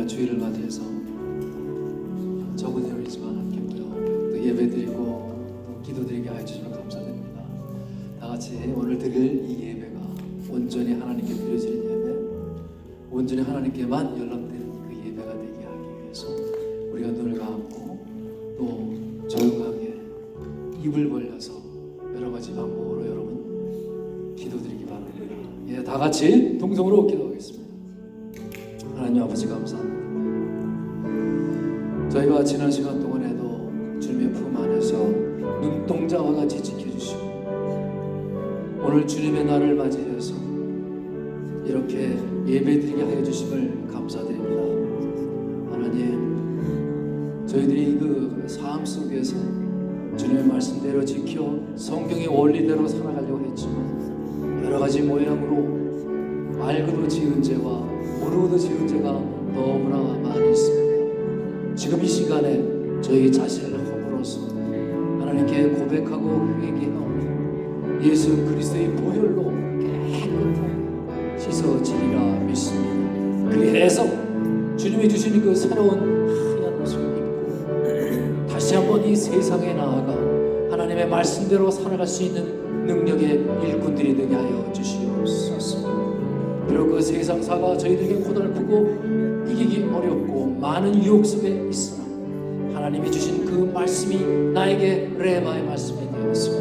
주일을 맞이해서 적은 일이지만 함께 모여 또 예배드리고 또 기도드리게 하여 주셔서 감사드립니다. 다같이 오늘 드릴 이 예배가 온전히 하나님께 드려지는 예배, 온전히 하나님께만 연락된 그 예배가 되게 하기 위해서 우리가 눈을 감고 또 조용하게 입을 벌려서 여러 가지 방법으로 여러분 기도드리기 바랍니다. 예, 다같이 동성으로 기도하겠습니다. 하나님 아버지 감사합니다. 저희가 지난 시간 동안에도 주님의 품 안에서 눈동자와 같이 지켜주시고 오늘 주님의 날을 맞이해서 이렇게 예배드리게 하여 주심을 감사드립니다. 하나님, 저희들이 그 삶 속에서 주님의 말씀대로 지켜 성경의 원리대로 살아가려고 했지만 여러 가지 모양으로 알고도 지은 죄와 모르고도 지은 죄가 너무나 많이 있습니다. 지금 이 시간에 저희 자신을 허물어서 하나님께 고백하고 회개하오니 예수 그리스도의 보혈로 깨끗하게 씻어지리라 믿습니다. 그래서 주님이 주신 그 새로운 하얀 옷을 입고 다시 한번 이 세상에 나아가 하나님의 말씀대로 살아갈 수 있는 능력의 일꾼들이 되게 하여 주시옵소서. 비록 그 세상사가 저희들에게 고달프고 이기기 어렵고 많은 유혹 속에 있으나 하나님이 주신 그 말씀이 나에게 레마의 말씀이 되어서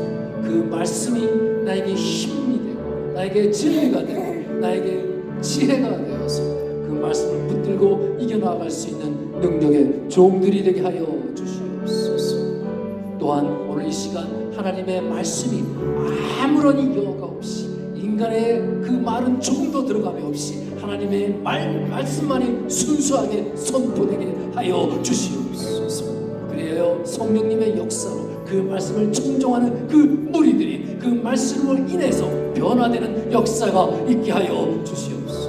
그 말씀이 나에게 힘이 되고 나에게 진리가 되고 나에게 지혜가 되어서 그 말씀을 붙들고 이겨나갈 수 있는 능력의 종들이 되게 하여 주시옵소서. 또한 오늘 이 시간 하나님의 말씀이 아무런 여과 없이 인간의 그 말은 조금도 들어감이 없이 하나님의 말씀만이 순수하게 선포되게 하여 주시옵소서. 그래요 성령님의 역사로 그 말씀을 청종하는 그 무리들이 그 말씀을 인해서 변화되는 역사가 있게 하여 주시옵소서.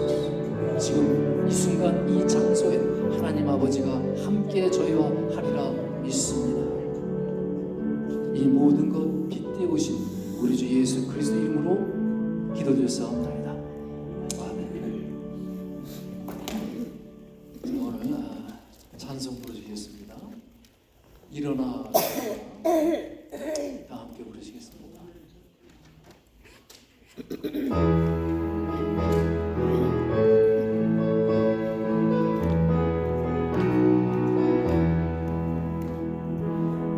지금 이 순간 이 장소에 하나님 아버지가 함께 저희와 하리라 믿습니다. 이 모든 것 빗대우신 우리 주 예수 그리스도 이름으로 기도드렸사옵나이다. 아멘. 오늘 찬송 부르시겠습니다. 일어나 다 함께 부르시겠습니다.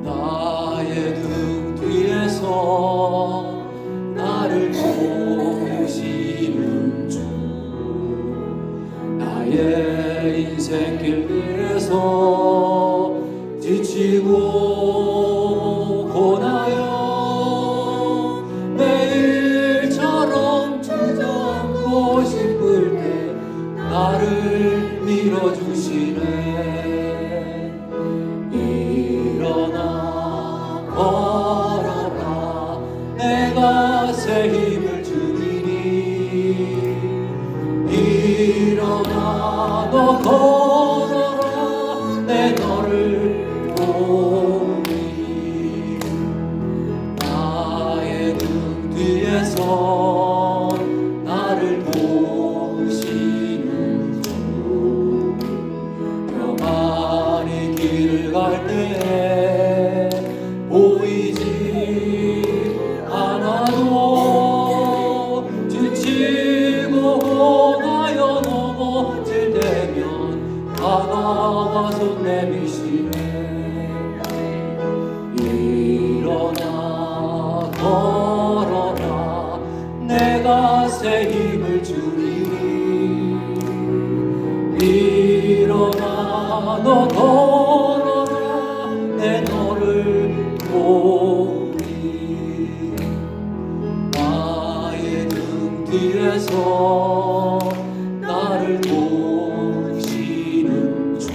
나의 등 뒤에서 나를 도우시는 주, 나의 인생길 위에서 지치고 고나요 매일처럼 주저앉고 싶을 때 나를 밀어주시네. 일어나 걸어라 내가 새 힘을 주리니. 일어나 너 걸어라 내 너를 보니. 나의 등 뒤에서 나를 도우시는 주, 평안히 길을 갈 때에 보이지 않아도 지치고 고나여 넘어질 때면 다가와 손 내미시네. 일어나 걸어라 내가 새 힘을 주리니. 일어나 너 걸어라 내 너를 보니. 나의 등 뒤에서 나를 도우시는 주,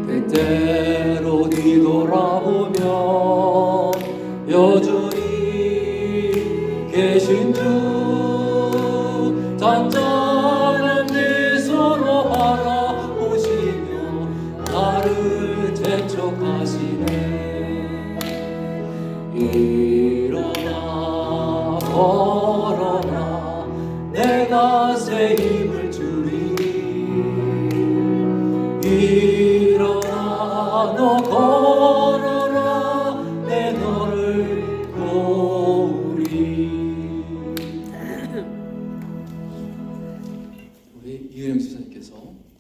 때때로 뒤돌아보면 여전히 계신 주, 잔잔한 미소로 바라보시며 나를 재촉하시네. 일어나 걸어라 내가 새 힘을 주리니.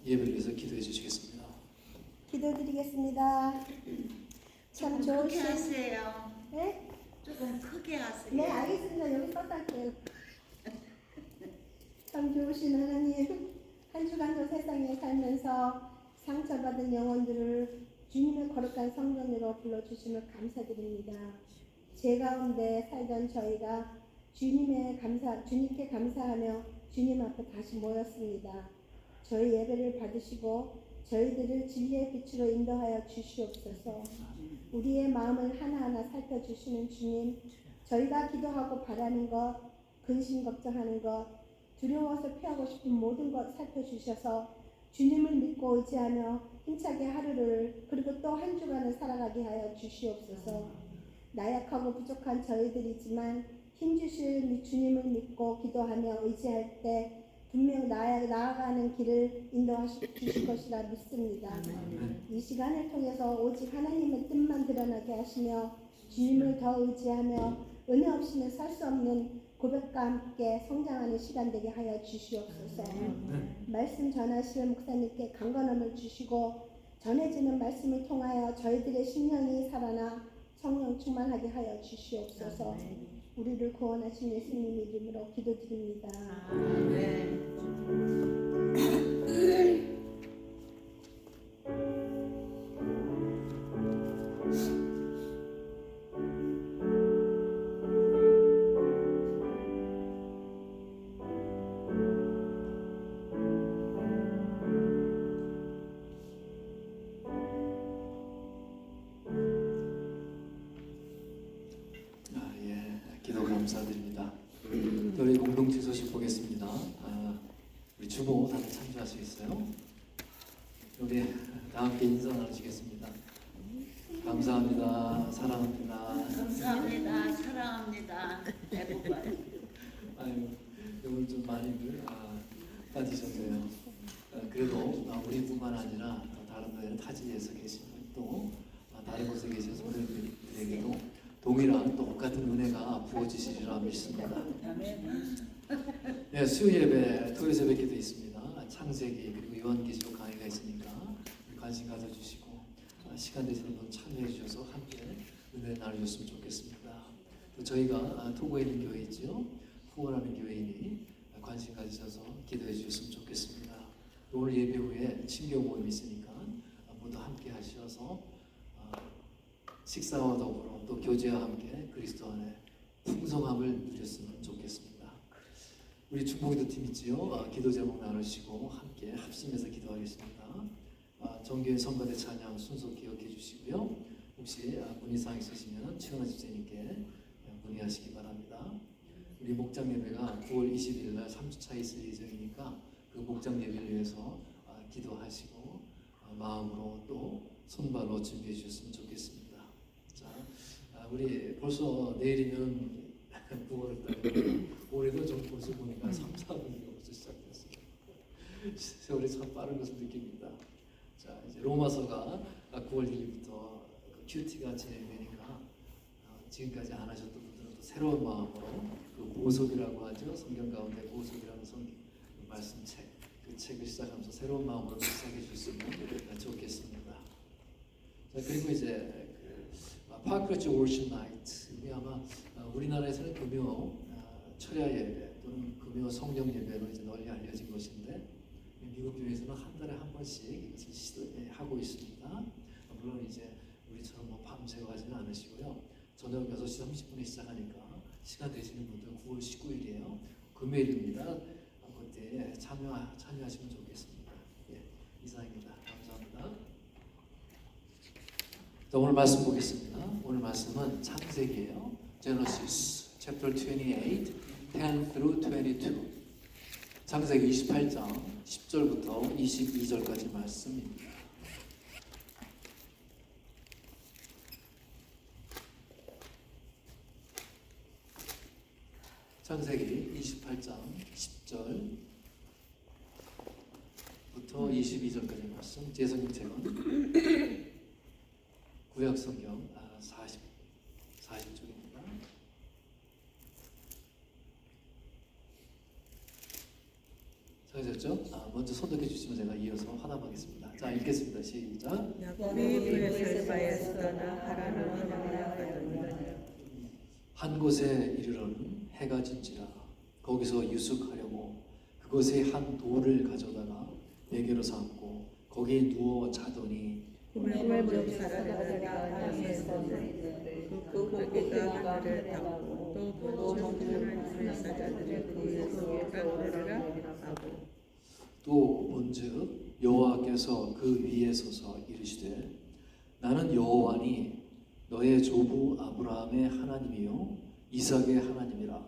예배를 위해서 기도해 주시겠습니다. 기도드리겠습니다. 참 크게 좋으신 하세요. 네? 조금 크게 하세요. 네, 알겠습니다. 여기 써달게요. 참 좋으신 하나님, 한 주간도 세상에 살면서 상처받은 영혼들을 주님의 거룩한 성전으로 불러주심을 감사드립니다. 제 가운데 살던 저희가 주님께 감사하며 주님 앞에 다시 모였습니다. 저희 예배를 받으시고 저희들을 진리의 빛으로 인도하여 주시옵소서. 우리의 마음을 하나하나 살펴주시는 주님, 저희가 기도하고 바라는 것, 근심 걱정하는 것, 두려워서 피하고 싶은 모든 것 살펴주셔서 주님을 믿고 의지하며 힘차게 하루를 그리고 또 한 주간을 살아가게 하여 주시옵소서. 나약하고 부족한 저희들이지만 힘주실 주님을 믿고 기도하며 의지할 때 분명 나아가는 길을 인도하실 것이라 믿습니다. 이 시간을 통해서 오직 하나님의 뜻만 드러나게 하시며 주님을 더 의지하며 은혜 없이는 살 수 없는 고백과 함께 성장하는 시간 되게 하여 주시옵소서. 말씀 전하실 목사님께 강건함을 주시고 전해지는 말씀을 통하여 저희들의 심령이 살아나 성령 충만하게 하여 주시옵소서. 우리를 구원하신 예수님 이름으로 기도드립니다. 기도 감사드립니다. 우리 공동체 소식 보겠습니다. 우리 주보 다들 참조하시겠어요? 우리 다 함께 인사 나누시겠습니다. 감사합니다. 사랑합니다. 감사합니다. 사랑합니다. 대부분. 아유, 오늘 좀 많이들 빠지셨네요. 그래도 우리뿐만 아니라 다른 데는 타지에서 계신 또 다른 곳에 계신 소녀들에게도 동일한 똑같은 은혜가 부어지시리라 믿습니다. 네, 수요 예배, 토요 예배 기도 있습니다. 창세기 그리고 요한계시록 강의가 있으니까 관심 가져주시고 시간 되시는 분 참여해 주셔서 함께 은혜 나누셨으면 좋겠습니다. 또 저희가 토고에 있는 교회 있죠. 후원하는 교회이니 관심 가지셔서 기도해 주셨으면 좋겠습니다. 오늘 예배 후에 친교 모임 있으니까 모두 함께 하셔서 식사와 더불어 또 교제와 함께 그리스도 안에 풍성함을 누렸으면 좋겠습니다. 우리 중보기도 팀 있지요. 기도 제목 나누시고 함께 합심해서 기도하겠습니다. 정교회 선거대 찬양 순서 기억해 주시고요. 혹시 문의사항 있으시면 최은하 집사님께 문의하시기 바랍니다. 우리 목장 예배가 9월 20일 날 3주차 있을 예정이니까 그 목장 예배를 위해서 기도하시고 마음으로 또 손발로 준비해 주셨으면 좋겠습니다. 자, 우리 벌써 내일이면 9월 달에 올해도 좀 벌써 보니까 3, 4분기가 벌써 시작됐어요. 세월이 참 빠른 것을 느낍니다. 자, 이제 로마서가 9월 1일부터 큐티가 진행되니까 지금까지 안 하셨던 분들은 또 새로운 마음으로 그 보석이라고 하죠. 성경 가운데 보석이라는 말씀책, 그 책을 시작하면서 새로운 마음으로 시작해 주셨으면 좋겠습니다. 자, 그리고 이제 파크러치 월십 나이트, 이게 아마 우리나라에서는 금요 철야 예배 또는 금요 성령 예배로 이제 널리 알려진 것인데 미국 교회에서는 한 달에 한 번씩 이것을 시도하고 있습니다. 물론 이제 우리처럼 뭐 밤새고 하지는 않으시고요. 저녁 6시 30분에 시작하니까 시간 되시는 분들 9월 19일이에요. 금요일입니다. 그때 참여하시면 좋겠습니다. 예, 이상입니다. 감사합니다. 자, 오늘 말씀 보겠습니다. 오늘 말씀은 창세기예요. Genesis chapter 28, 10 through 22. 창세기 28장 10절부터 22절까지 말씀입니다. 창세기 28장 10절부터 22절까지 말씀. 제성경 책은 구약성경 40쪽입니다. 자, 되셨죠? 먼저 소독해 주시면 제가 이어서 화답하겠습니다. 자, 읽겠습니다. 시작. 야곱이 브에셀 바에서 떠나 하란으로 나아가더니 한 곳에 이르러는 해가 진지라 거기서 유숙하려고 그곳에 한 돌을 가져다가 베개로 삼고 거기에 누워 자더니 꿈을 보는 사람들과 하나님께서 그 고기가 하늘을 닦고 또 하나님의 사자들이 그 위에서 돌아오리라 하고 또 본즉 여호와께서 그 위에 서서 이르시되 나는 여호와니 너의 조부 아브라함의 하나님이요 이삭의 하나님이라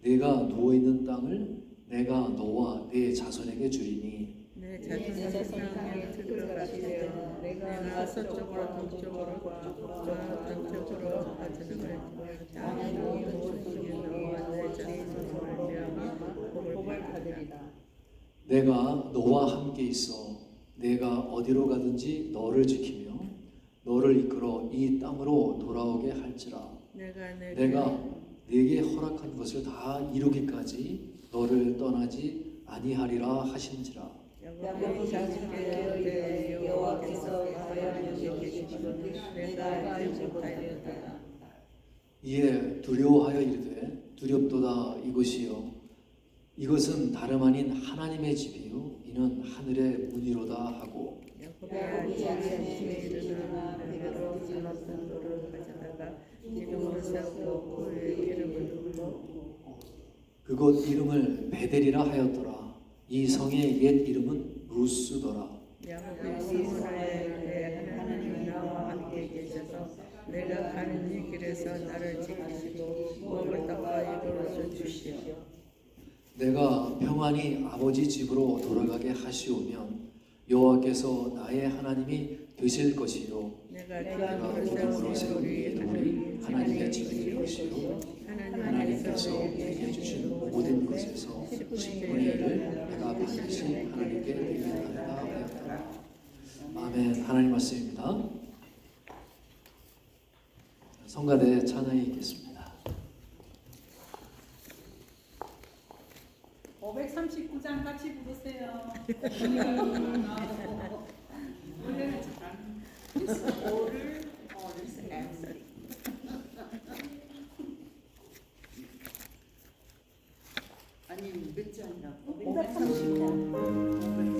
내가 누워 있는 땅을 내가 너와 네 자손에게 주리니 내 자손의 땅에 들어가시되 내가 서쪽으로 동쪽으로 북쪽으로 가져를 땅의 모든 족속이 너와 내 자손을 말미암아 복을 받으리라. 내가 너와 함께 있어 내가 어디로 가든지 너를 지키며 너를 이끌어 이 땅으로 돌아오게 할지라 내가 네게 허락한 것을 다 이루기까지 너를 떠나지 아니하리라 하신지라. 야곱이 자식에게 여호와께서 과연 여기 계시심을 내가 알지 못하였다. 이에 두려워하여 이르되 두렵도다 이곳이요 이것은 다름 아닌 하나님의 집이요 이는 하늘의 문이로다 하고 야곱이 자신이 이르나 베개로 삼았던 돌을 가져다가 이름을 세우고 그의 이름을 불러 그곳 이름을 베델이라 하였더라. 이 성의 옛 이름은 루스더라. 야곱이 시므온에 하나님이 나와 함께 계셔서 내가 가는 이 길에서 나를 지키시고 먹을 떡과 이루어져 주시오. 내가 평안히 아버지 집으로 돌아가게 하시오면 여호와께서 나의 하나님이 되실 것이요 내가 기둥으로 세운 이 돌이 하나님의 집이 될 것이요 하나님께서 내게 주신 모든 것에서 10분의 1을 내가 반드시 하나님께 드리리라 하였더라. 아멘. 하나님 말씀입니다. 성가대 찬양이 있겠습니다. 539장 같이 부르세요. 원래는 잘하는 오를 엠스리 아니 몇 장이라고? 530장.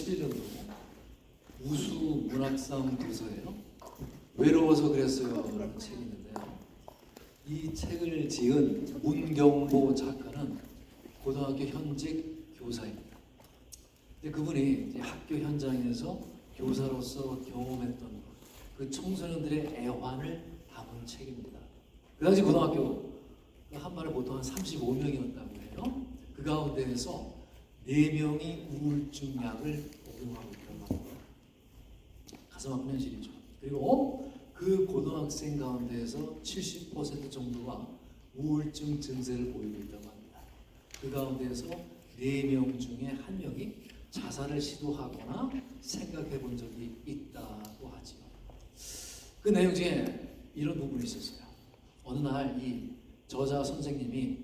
2011년도 우수 문학상 도서예요. 외로워서 그랬어요. 라는 책이 있는데요. 이 책을 지은 문경보 작가는 고등학교 현직 교사입니다. 근데 그분이 이제 학교 현장에서 교사로서 경험했던 그 청소년들의 애환을 담은 책입니다. 그 당시 고등학교 한반에 보통 한 35명이었다고 해요. 그 가운데에서 4명이 우울증 약을 복용하고 있다고 합니다. 가슴 아픈 현실이죠. 그리고 그 고등학생 가운데에서 70% 정도가 우울증 증세를 보이고 있다고 합니다. 그 가운데에서 4명 중에 1명이 자살을 시도하거나 생각해 본 적이 있다고 하지요. 그 내용 중에 이런 부분이 있었어요. 어느 날 이 저자 선생님이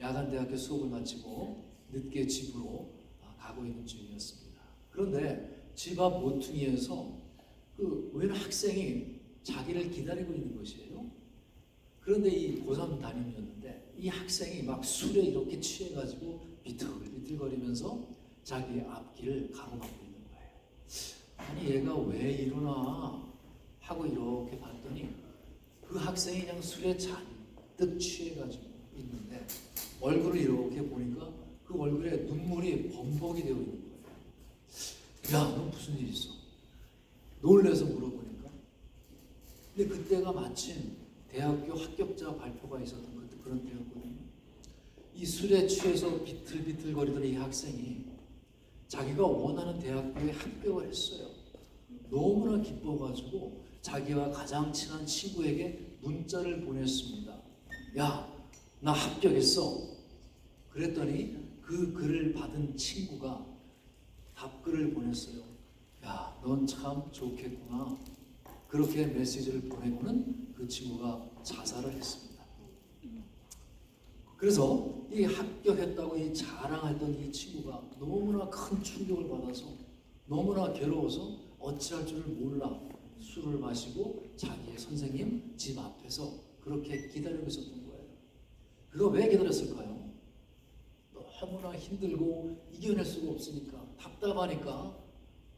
야간대학교 수업을 마치고 늦게 집으로 가고 있는 중이었습니다. 그런데 집 앞 모퉁이에서 그 웬 학생이 자기를 기다리고 있는 것이에요. 그런데 이 고3 담임이었는데 이 학생이 막 술에 이렇게 취해가지고 비틀비틀거리면서 자기 앞길을 가로막고 있는 거예요. 아니 얘가 왜 이러나 하고 이렇게 봤더니 그 학생이 그냥 술에 잔뜩 취해가지고 있는데 얼굴을 이렇게 보니까 그 얼굴에 눈물이 범벅이 되어 있는 거예요. 야, 너 무슨 일 있어? 놀래서 물어보니까. 근데 그때가 마침 대학교 합격자 발표가 있었던 그런 때였거든요. 이 술에 취해서 비틀비틀거리던 이 학생이 자기가 원하는 대학교에 합격을 했어요. 너무나 기뻐가지고 자기와 가장 친한 친구에게 문자를 보냈습니다. 야, 나 합격했어. 그랬더니 그 글을 받은 친구가 답글을 보냈어요. 야, 넌 참 좋겠구나. 그렇게 메시지를 보내고는 그 친구가 자살을 했습니다. 그래서 이 합격했다고 이 자랑했던 이 친구가 너무나 큰 충격을 받아서 너무나 괴로워서 어찌할 줄을 몰라 술을 마시고 자기의 선생님 집 앞에서 그렇게 기다리고 있었던 거예요. 그거 왜 기다렸을까요? 너무나 힘들고 이겨낼 수가 없으니까 답답하니까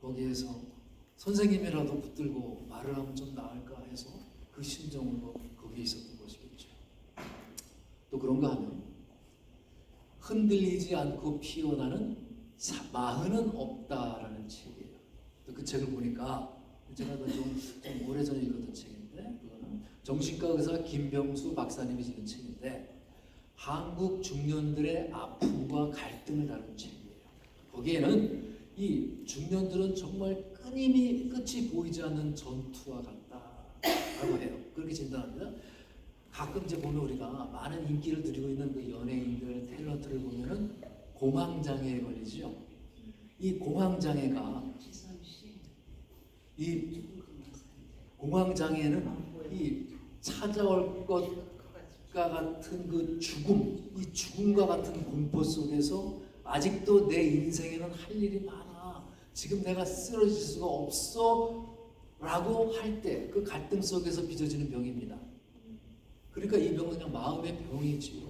거기에서 선생님이라도 붙들고 말을 하면 좀 나을까 해서 그 심정으로 거기에 있었던 것이겠죠. 또 그런가 하면 흔들리지 않고 피어나는 마흔은 없다라는 책이에요. 또 그 책을 보니까 제가 좀 오래전에 읽었던 책인데 그거는 정신과 의사 김병수 박사님이 지은 책인데 한국 중년들의 아픔과 갈등을 다룬 책이에요. 거기에는 이 중년들은 정말 끝이 보이지 않는 전투와 같다라고 해요. 그렇게 진단합니다. 가끔 이제 보면 우리가 많은 인기를 누리고 있는 그 연예인들, 탤런트를 보면은 공황장애에 걸리죠. 이 공황장애가 이 공황장애는 이 찾아올 것과 같은 그 죽음, 이 죽음과 같은 공포 속에서 아직도 내 인생에는 할 일이 많아. 지금 내가 쓰러질 수가 없어. 라고 할 때 그 갈등 속에서 빚어지는 병입니다. 그러니까 이 병은 그냥 마음의 병이지요.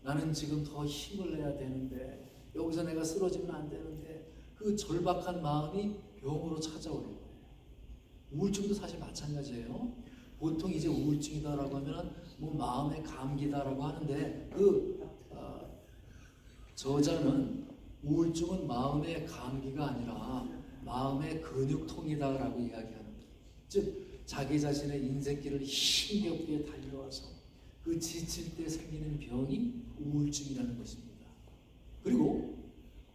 나는 지금 더 힘을 내야 되는데 여기서 내가 쓰러지면 안 되는데 그 절박한 마음이 병으로 찾아오는 거예요. 우울증도 사실 마찬가지예요. 보통 이제 우울증이다라고 하면 뭐 마음의 감기다라고 하는데 저자는 우울증은 마음의 감기가 아니라 마음의 근육통이다라고 이야기하는 거예요. 즉 자기 자신의 인생길을 힘겹게 달려와서 그 지칠 때 생기는 병이 우울증이라는 것입니다. 그리고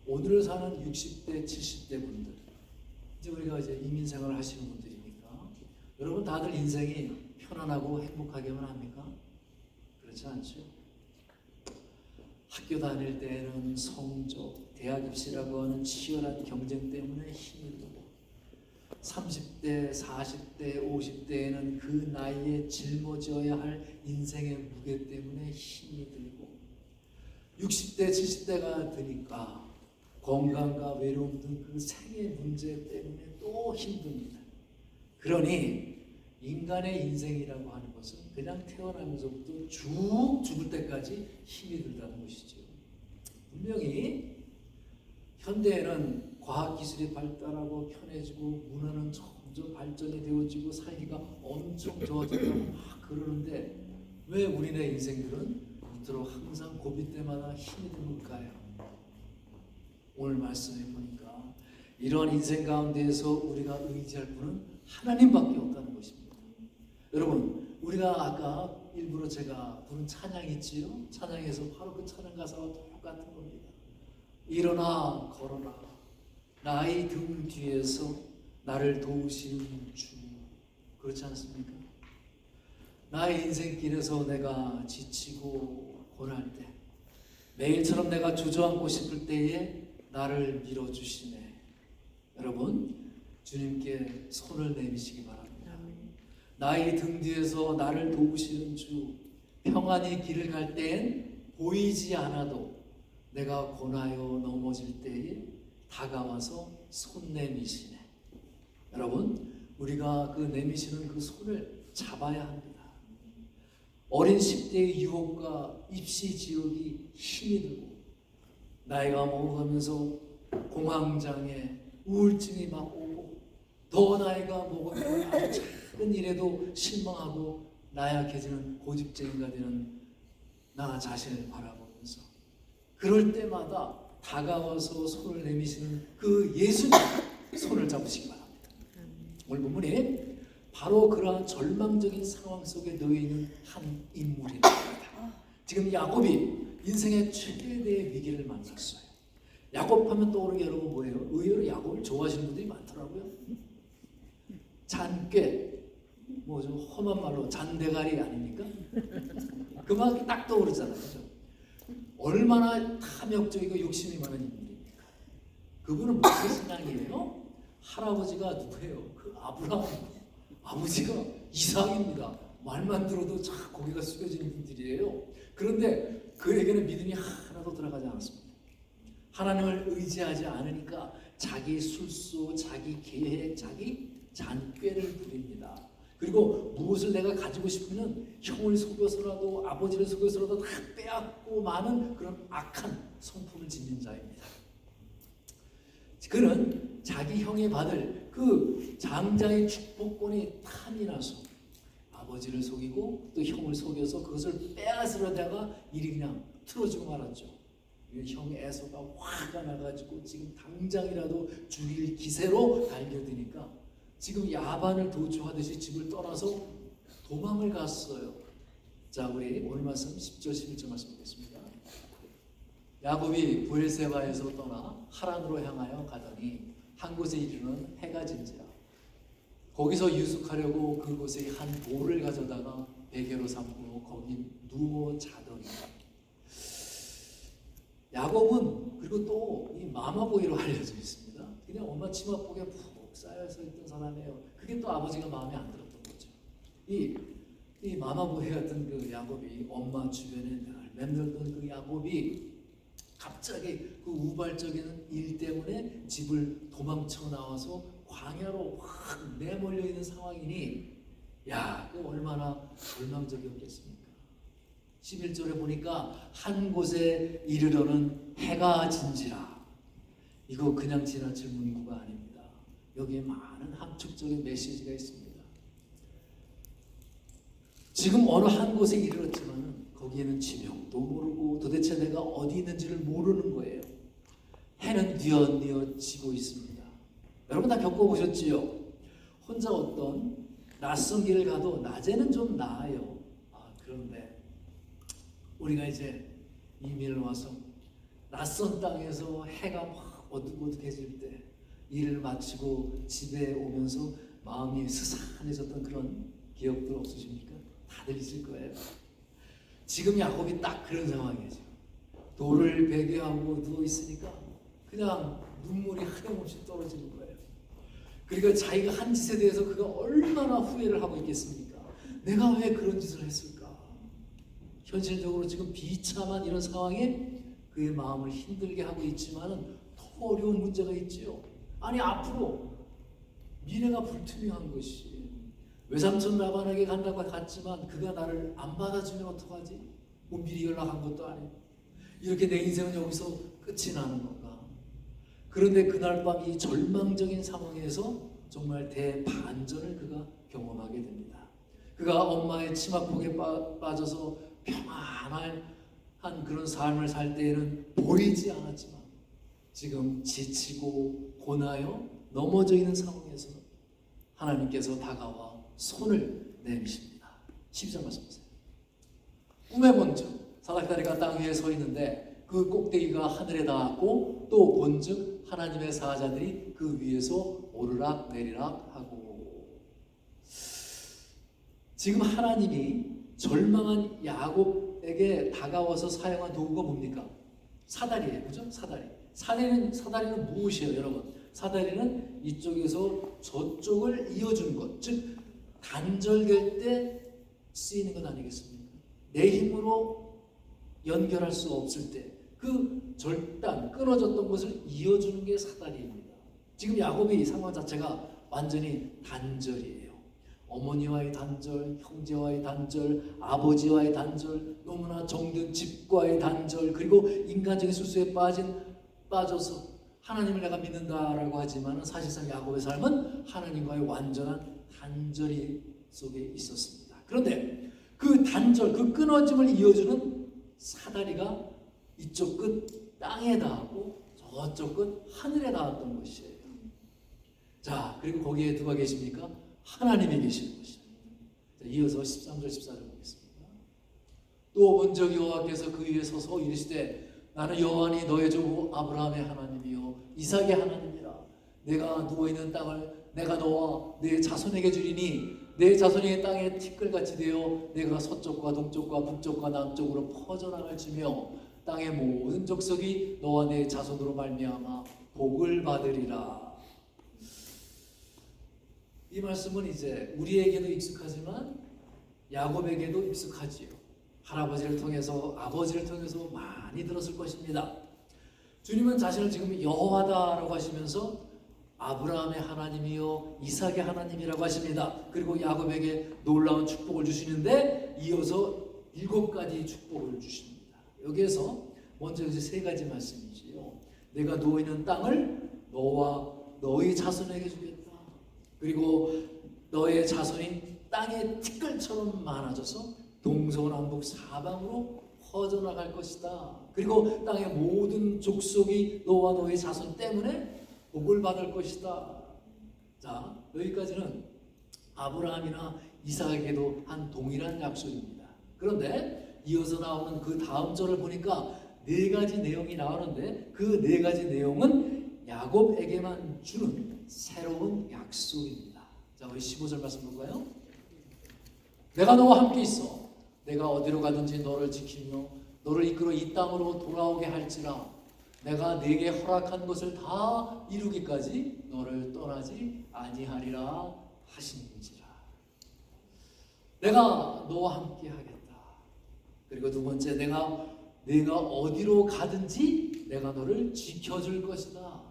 오늘을 사는 60대, 70대 분들, 이제 우리가 이제 이민생활을 하시는 분들이니까 여러분 다들 인생이 편안하고 행복하게만 합니까? 그렇지 않죠? 학교 다닐 때는 성적, 대학 입시라고 하는 치열한 경쟁 때문에 힘이 들고 30대, 40대, 50대에는 그 나이에 짊어져야 할 인생의 무게 때문에 힘이 들고 60대, 70대가 되니까 건강과 외로움 등 그 생의 문제 때문에 또 힘듭니다. 그러니 인간의 인생이라고 하는 것은 그냥 태어나면서부터 쭉 죽을 때까지 힘이 들다는 것이죠. 분명히 현대에는 과학기술이 발달하고 편해지고 문화는 점점 발전이 되어지고 살기가 엄청 좋아진다고 막 그러는데 왜 우리네 인생들은 이토록 항상 고비 때마다 힘이 듭니까요? 오늘 말씀해 보니까 이러한 인생 가운데에서 우리가 의지할 분은 하나님밖에 없다는 것입니다. 여러분, 우리가 아까 일부러 제가 부른 찬양이 있지요? 찬양에서 바로 그 찬양 가사와 똑같은 겁니다. 일어나 걸어라, 나의 등 뒤에서 나를 도우시는 주. 그렇지 않습니까? 나의 인생길에서 내가 지치고 고날 때, 매일처럼 내가 주저앉고 싶을 때에 나를 밀어주시네. 여러분, 주님께 손을 내미시기 바랍니다. 나의 등 뒤에서 나를 도우시는 주, 평안히 길을 갈 때엔 보이지 않아도 내가 고나여 넘어질 때에 다가와서 손 내미시네. 여러분, 우리가 그 내미시는 그 손을 잡아야 합니다. 어린 10대의 유혹과 입시 지옥이 힘이 들고 나이가 먹어가면서 공황장애, 우울증이 막 오고 더 나이가 먹으면 아주 작은 일에도 실망하고 나약해지는 고집쟁이가 되는 나 자신을 바라보면서 그럴 때마다 다가와서 손을 내미시는 그 예수님 손을 잡으시기 바랍니다. 오늘 본문에 바로 그러한 절망적인 상황 속에 놓여 있는 한 인물입니다. 지금 야곱이 인생의 최대의 위기를 만났어요. 야곱하면 떠오르는 게 여러분 뭐예요? 의외로 야곱을 좋아하시는 분들이 많더라고요. 잔꾀, 뭐 좀 험한 말로 잔대가리 아닙니까? 그 말이 딱 떠오르잖아요. 그죠? 얼마나 탐욕적이고 욕심이 많은 인물입니까? 그분은 무슨 신앙이에요? 할아버지가 누구예요? 그 아브라함, 아버지가 이삭입니다. 말만 들어도 참 고개가 숙여지는 분들이에요. 그런데 그에게는 믿음이 하나도 들어가지 않았습니다. 하나님을 의지하지 않으니까 자기 술수, 자기 계획, 자기 잔꾀를 부립니다. 그리고 무엇을 내가 가지고 싶으면 형을 속여서라도 아버지를 속여서라도 다 빼앗고 많은 그런 악한 성품을 짓는 자입니다. 그는 자기 형이 받을 그 장자의 축복권이 탐이 나서 아버지를 속이고 또 형을 속여서 그것을 빼앗으려다가 일이 그냥 틀어지고 말았죠. 형 에서가 화가 나가지고 지금 당장이라도 죽일 기세로 달겨드니까 지금 야반을 도주하듯이 집을 떠나서 도망을 갔어요. 자, 우리 오늘 말씀 10절 11절 말씀 보겠습니다. 야곱이 브엘세바에서 떠나 하란으로 향하여 가더니 한 곳에 이르는 해가 진지라. 거기서 유숙하려고 그곳에 한 돌을 가져다가 베개로 삼고 거기 누워 자더니 야곱은 그리고 또 이 마마보이로 알려져 있습니다. 그냥 엄마 치마폭에 푹 쌓여서 있던 사람이에요. 그게 또 아버지가 마음에 안 들었던 거죠. 이 마마보이 같은 그 야곱이 엄마 주변에 맴돌던 그 야곱이 갑자기 그 우발적인 일 때문에 집을 도망쳐 나와서 광야로 확 내몰려 있는 상황이니 야, 그 얼마나 절망적이었겠습니까? 11절에 보니까 한 곳에 이르러는 해가 진지라. 이거 그냥 지나칠 문구가 아닙니다. 여기에 많은 함축적인 메시지가 있습니다. 지금 어느 한 곳에 이르렀지만 거기에는 지명도 모르고 도대체 내가 어디 있는지를 모르는 거예요. 해는 뉘엿뉘엿 지고 있습니다. 여러분 다 겪어보셨지요? 혼자 어떤 낯선 길을 가도 낮에는 좀 나아요. 그런데 우리가 이제 이민을 와서 낯선 땅에서 해가 막 어둑어둑해질 때 일을 마치고 집에 오면서 마음이 스산해졌던 그런 기억들 없으십니까? 다들 있을 거예요. 지금 야곱이 딱 그런 상황이죠. 돌을 베개하고 누워 있으니까 그냥 눈물이 하염없이 떨어지는 거예요. 그러니까 자기가 한 짓에 대해서 그가 얼마나 후회를 하고 있겠습니까? 내가 왜 그런 짓을 했을까? 현실적으로 지금 비참한 이런 상황에 그의 마음을 힘들게 하고 있지만은 더 어려운 문제가 있지요. 아니 앞으로 미래가 불투명한 것이 외삼촌 라반에게 간다고 갔지만 그가 나를 안 받아주면 어떡하지? 뭐 미리 연락한 것도 아니고 이렇게 내 인생은 여기서 끝이 나는 건가? 그런데 그날 밤 이 절망적인 상황에서 정말 대반전을 그가 경험하게 됩니다. 그가 엄마의 치마폭에 빠져서 평안한 그런 삶을 살 때에는 보이지 않았지만 지금 지치고 고나여 넘어져 있는 상황에서 하나님께서 다가와 손을 내미십니다. 12절 말씀 보세요. 꿈에 본즉 사닥다리가 땅 위에 서 있는데 그 꼭대기가 하늘에 닿았고 또 본즉 하나님의 사자들이 그 위에서 오르락 내리락 하고. 지금 하나님이 절망한 야곱에게 다가와서 사용한 도구가 뭡니까? 사다리예요. 그죠? 사다리는 무엇이에요, 여러분? 사다리는 이쪽에서 저쪽을 이어주는 것, 즉 단절될 때 쓰이는 것 아니겠습니까? 내 힘으로 연결할 수 없을 때 그 절단, 끊어졌던 것을 이어주는 게 사다리입니다. 지금 야곱의 상황 자체가 완전히 단절이에요. 어머니와의 단절, 형제와의 단절, 아버지와의 단절, 너무나 정든 집과의 단절, 그리고 인간적인 수수에 빠져서 하나님을 내가 믿는다라고 하지만 사실상 야곱의 삶은 하나님과의 완전한 단절이 속에 있었습니다. 그런데 그 단절, 그 끊어짐을 이어주는 사다리가 이쪽 끝 땅에 닿았고 저쪽 끝 하늘에 닿았던 것이에요. 자, 그리고 거기에 누가 계십니까? 하나님이 계시는 것이에요. 자, 이어서 13절 14절 보겠습니다. 또 본적 여호와께서 그 위에 서서 이르시되 나는 여호와니 너의 조 아브라함의 하나님이요 이삭의 하나님이라. 내가 누워있는 땅을 내가 너와 내 자손에게 주리니 내 자손이 땅에 티끌같이 되어 내가 서쪽과 동쪽과 북쪽과 남쪽으로 퍼져나갈지며 땅의 모든 족속이 너와 내 자손으로 말미암아 복을 받으리라. 이 말씀은 이제 우리에게도 익숙하지만 야곱에게도 익숙하지요. 할아버지를 통해서 아버지를 통해서 많이 들었을 것입니다. 주님은 자신을 지금 여호와다라고 하시면서 아브라함의 하나님이요 이삭의 하나님이라고 하십니다. 그리고 야곱에게 놀라운 축복을 주시는데 이어서 7가지 축복을 주십니다. 여기에서 먼저 이제 3가지 말씀이지요. 내가 누워있는 땅을 너와 너희 자손에게 주겠다. 그리고 너의 자손이 땅의 티끌처럼 많아져서 동서남북 사방으로 퍼져나갈 것이다. 그리고 땅의 모든 족속이 너와 너의 자손 때문에 복을 받을 것이다. 자, 여기까지는 아브라함이나 이삭에게도 한 동일한 약속입니다. 그런데 이어서 나오는 그 다음 절을 보니까 4가지 내용이 나오는데 그 4가지 내용은 야곱에게만 주는 새로운 약속입니다. 자, 우리 15절 말씀 볼까요? 내가 너와 함께 있어. 내가 어디로 가든지 너를 지키며 너를 이끌어 이 땅으로 돌아오게 할지라. 내가 네게 허락한 것을 다 이루기까지 너를 떠나지 아니하리라 하시는지라. 내가 너와 함께 하겠다. 그리고 2번째, 내가 어디로 가든지 내가 너를 지켜줄 것이다.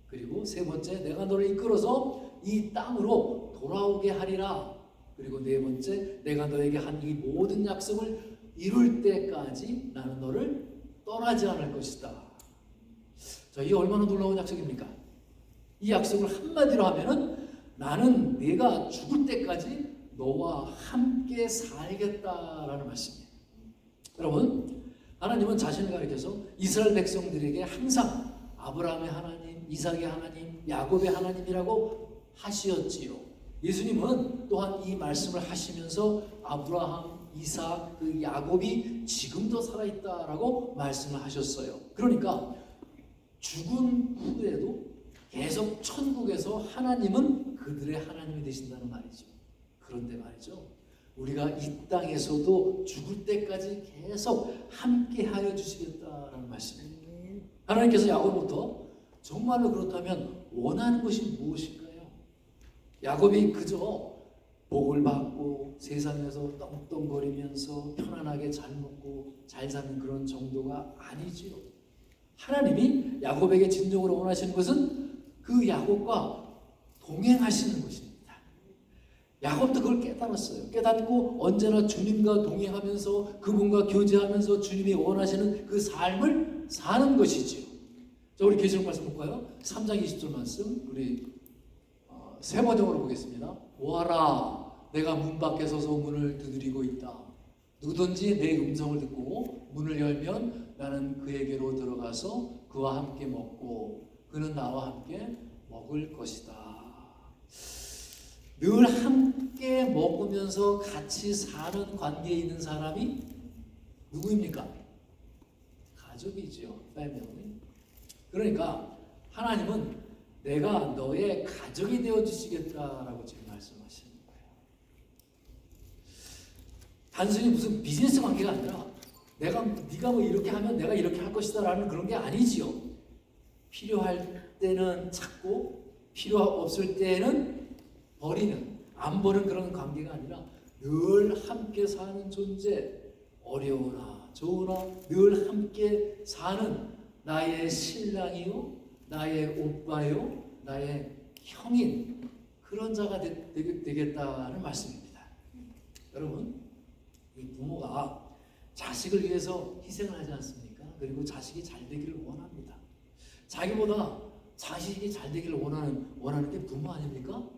그리고 3번째, 내가 너를 이끌어서 이 땅으로 돌아오게 하리라. 그리고 4번째, 내가 너에게 한 이 모든 약속을 이룰 때까지 나는 너를 떠나지 않을 것이다. 자, 이게 얼마나 놀라운 약속입니까? 이 약속을 한마디로 하면은 나는 내가 죽을 때까지 너와 함께 살겠다라는 말씀이에요. 여러분, 하나님은 자신을 가리켜서 이스라엘 백성들에게 항상 아브라함의 하나님, 이삭의 하나님, 야곱의 하나님이라고 하시었지요. 예수님은 또한 이 말씀을 하시면서 아브라함, 이삭, 그 야곱이 지금도 살아있다라고 말씀을 하셨어요. 그러니까 죽은 후에도 계속 천국에서 하나님은 그들의 하나님이 되신다는 말이죠. 그런데 말이죠, 우리가 이 땅에서도 죽을 때까지 계속 함께하여 주시겠다라는 말씀입니다. 하나님께서 야곱부터 정말로 그렇다면 원하는 것이 무엇일까요? 야곱이 그저 복을 받고 세상에서 떵떵거리면서 편안하게 잘 먹고 잘 사는 그런 정도가 아니지요. 하나님이 야곱에게 진정으로 원하시는 것은 그 야곱과 동행하시는 것입니다. 야곱도 그걸 깨달았어요. 깨닫고 언제나 주님과 동행하면서 그분과 교제하면서 주님이 원하시는 그 삶을 사는 것이지요. 자, 우리 계시록 말씀 볼까요? 3장 20절 말씀 우리 세 번역으로 보겠습니다. 보아라, 내가 문 밖에 서서 문을 두드리고 있다. 누구든지 내 음성을 듣고 문을 열면 나는 그에게로 들어가서 그와 함께 먹고 그는 나와 함께 먹을 것이다. 늘 함께 먹으면서 같이 사는 관계에 있는 사람이 누구입니까? 가족이죠. 패밀리. 그러니까 하나님은 내가 너의 가족이 되어주시겠다라고 지금 말씀하시는 거예요. 단순히 무슨 비즈니스 관계가 아니라 네가 뭐 이렇게 하면 내가 이렇게 할 것이다라는 그런 게 아니지요. 필요할 때는 찾고 필요 없을 때는 버리는, 안 버는 그런 관계가 아니라 늘 함께 사는 존재, 어려우나 좋으나 늘 함께 사는 나의 신랑이요, 나의 오빠요, 나의 형인 그런 자가 되겠다는 말씀입니다. 여러분, 이 부모가 자식을 위해서 희생을 하지 않습니까? 그리고 자식이 잘 되기를 원합니다. 자기보다 자식이 잘 되기를 원하는 게 부모 아닙니까?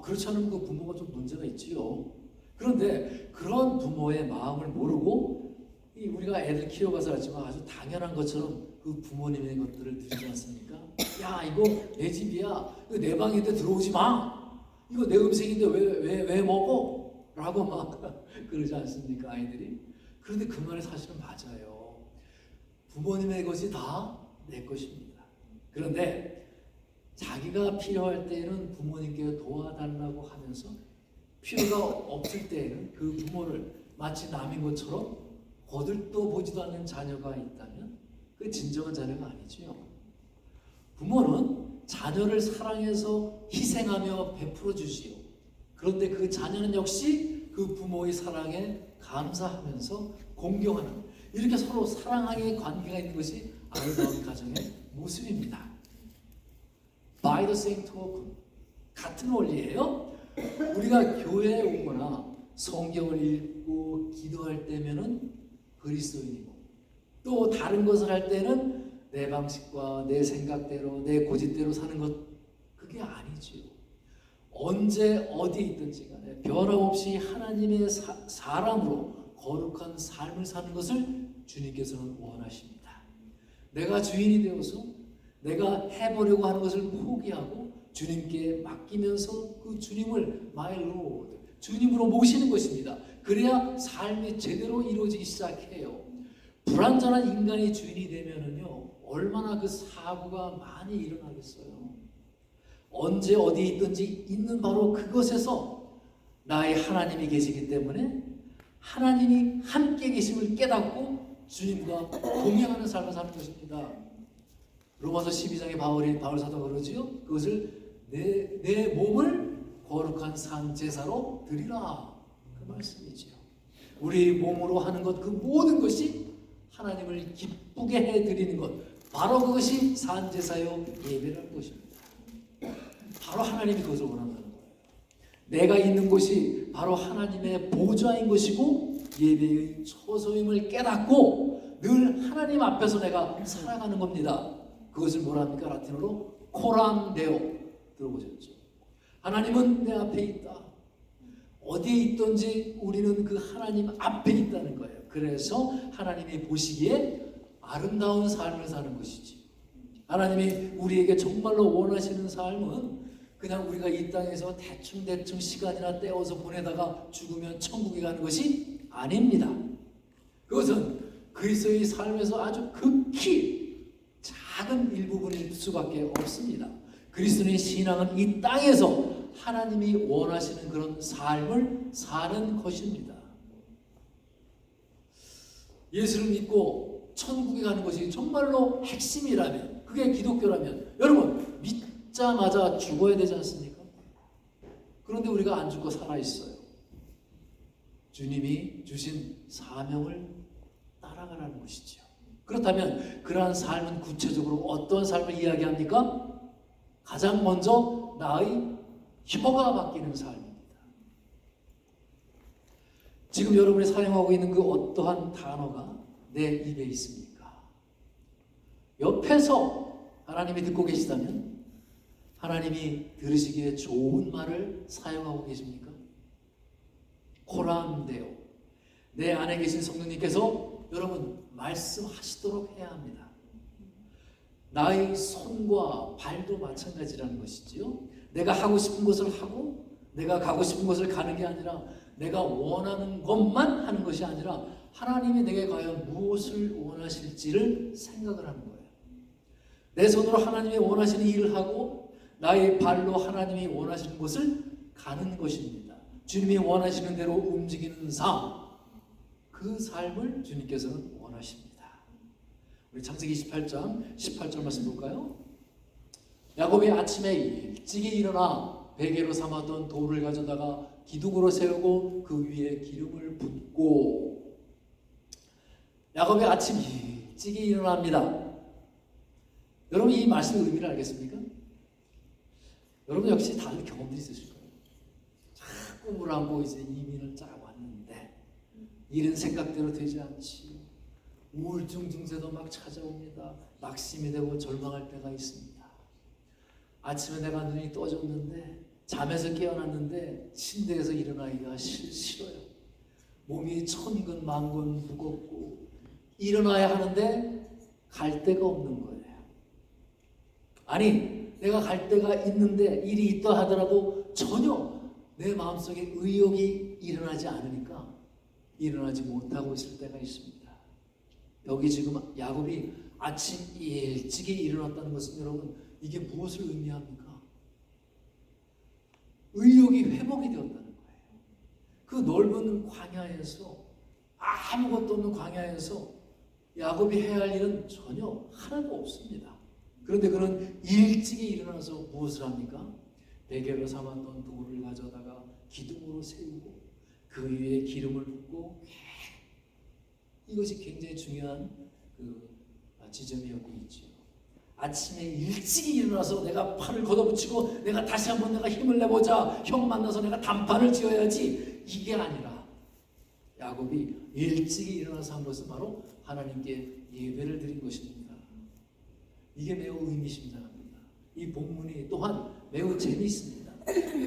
그렇지 않으면 그 부모가 좀 문제가 있지요. 그런데 그런 부모의 마음을 모르고 우리가 애들 키워가서 하지만 아주 당연한 것처럼 그 부모님의 것들을 드리지 않습니까? 야, 이거 내 집이야. 이거 내 방인데 들어오지 마. 이거 내 음식인데 왜 먹어? 라고 막 그러지 않습니까, 아이들이? 그런데 그 말이 사실은 맞아요. 부모님의 것이 다 내 것입니다. 그런데 자기가 필요할 때에는 부모님께 도와달라고 하면서 필요가 없을 때에는 그 부모를 마치 남인 것처럼 거들떠 보지도 않는 자녀가 있다면 그 진정한 자녀가 아니지요. 부모는 자녀를 사랑해서 희생하며 베풀어 주지요. 그런데 그 자녀는 역시 그 부모의 사랑에 감사하면서 공경하는, 이렇게 서로 사랑하는 관계가 있는 것이 아름다운 가정의 모습입니다. By the same token, 같은 원리예요. 우리가 교회에 오거나 성경을 읽고 기도할 때면은 그리스도인이고, 또 다른 것을 할 때는 내 방식과 내 생각대로 내 고집대로 사는 것, 그게 아니지요. 언제 어디 있든지 간에 변함없이 하나님의 사람으로 거룩한 삶을 사는 것을 주님께서는 원하십니다. 내가 주인이 되어서 내가 해보려고 하는 것을 포기하고 주님께 맡기면서 그 주님을 My Lord, 주님으로 모시는 것입니다. 그래야 삶이 제대로 이루어지기 시작해요. 불완전한 인간이 주인이 되면은요, 얼마나 그 사고가 많이 일어나겠어요. 언제 어디 있든지 있는 바로 그것에서 나의 하나님이 계시기 때문에 하나님이 함께 계심을 깨닫고 주님과 동행하는 삶을 사는 것입니다. 로마서 12장에 바울 사도가 그러지요. 그것을 내 몸을 거룩한 산 제사로 드리라, 그 말씀이지요. 우리 몸으로 하는 것, 그 모든 것이 하나님을 기쁘게 해드리는 것, 바로 그것이 산 제사요 예배라는 것입니다. 바로 하나님이 그것을 원한다는 거예요. 내가 있는 곳이 바로 하나님의 보좌인 것이고 예배의 처소임을 깨닫고 늘 하나님 앞에서 내가 살아가는 겁니다. 그것을 뭐라 합니까? 라틴어로 코람 데오, 들어보셨죠? 하나님은 내 앞에 있다. 어디에 있든지 우리는 그 하나님 앞에 있다는 거예요. 그래서 하나님이 보시기에 아름다운 삶을 사는 것이지. 하나님이 우리에게 정말로 원하시는 삶은 그냥 우리가 이 땅에서 대충 시간이나 때워서 보내다가 죽으면 천국에 가는 것이 아닙니다. 그것은 그리스도의 삶에서 아주 극히 작은 일부분일 수밖에 없습니다. 그리스도의 신앙은 이 땅에서 하나님이 원하시는 그런 삶을 사는 것입니다. 예수를 믿고 천국에 가는 것이 정말로 핵심이라면, 그게 기독교라면, 여러분 믿자마자 죽어야 되지 않습니까? 그런데 우리가 안 죽고 살아있어요. 주님이 주신 사명을 따라가라는 것이죠. 그렇다면 그러한 삶은 구체적으로 어떤 삶을 이야기합니까? 가장 먼저 나의 혀가 바뀌는 삶입니다. 지금 여러분이 사용하고 있는 그 어떠한 단어가 내 입에 있습니까? 옆에서 하나님이 듣고 계시다면 하나님이 들으시기에 좋은 말을 사용하고 계십니까? 코람데오. 내 안에 계신 성령님께서 여러분 말씀하시도록 해야 합니다. 나의 손과 발도 마찬가지라는 것이지요. 내가 하고 싶은 것을 하고 내가 가고 싶은 것을 가는 게 아니라 내가 원하는 것만 하는 것이 아니라 하나님이 내게 과연 무엇을 원하실지를 생각을 하는 거예요. 내 손으로 하나님이 원하시는 일을 하고 나의 발로 하나님이 원하시는 것을 가는 것입니다. 주님이 원하시는 대로 움직이는 삶, 그 삶을 주님께서는 원하십니다. 우리 창세기 28장 18절 말씀 볼까요? 야곱이 아침에 일찍이 일어나 베개로 삼았던 돌을 가져다가 기둥으로 세우고 그 위에 기름을 붓고. 야곱이 아침 일찍이 일어납니다. 여러분 이 말씀의 의미를 알겠습니까? 여러분 역시 다른 경험들이 있으실 거예요. 자꾸 꿈을 하고 이제 이민을 쫙 왔는데 일은 생각대로 되지 않지. 우울증 증세도 막 찾아옵니다. 낙심이 되고 절망할 때가 있습니다. 아침에 내가 눈이 떠졌는데 잠에서 깨어났는데 침대에서 일어나기가 싫어요. 몸이 천근 만근 무겁고 일어나야 하는데 갈 데가 없는 거예요. 아니 내가 갈 데가 있는데 일이 있다 하더라도 전혀 내 마음속에 의욕이 일어나지 않으니까 일어나지 못하고 있을 때가 있습니다. 여기 지금 야곱이 아침 일찍이 일어났다는 것은 여러분 이게 무엇을 의미합니까? 의욕이 회복이 되었다는 거예요. 그 넓은 광야에서 아무것도 없는 광야에서 야곱이 해야 할 일은 전혀 하나도 없습니다. 그런데 그는 일찍이 일어나서 무엇을 합니까? 베개로 삼았던 돌을 가져다가 기둥으로 세우고 그 위에 기름을 붓고 이것이 굉장히 중요한 그 지점이었고 있죠. 아침에 일찍이 일어나서 내가 팔을 걷어붙이고 내가 다시 한번 내가 힘을 내보자. 형 만나서 내가 단판을 지어야지. 이게 아니라 야곱이 일찍이 일어나서 한 것은 바로 하나님께 예배를 드린 것입니다. 이게 매우 의미심장합니다. 이 본문이 또한 매우 재미있습니다.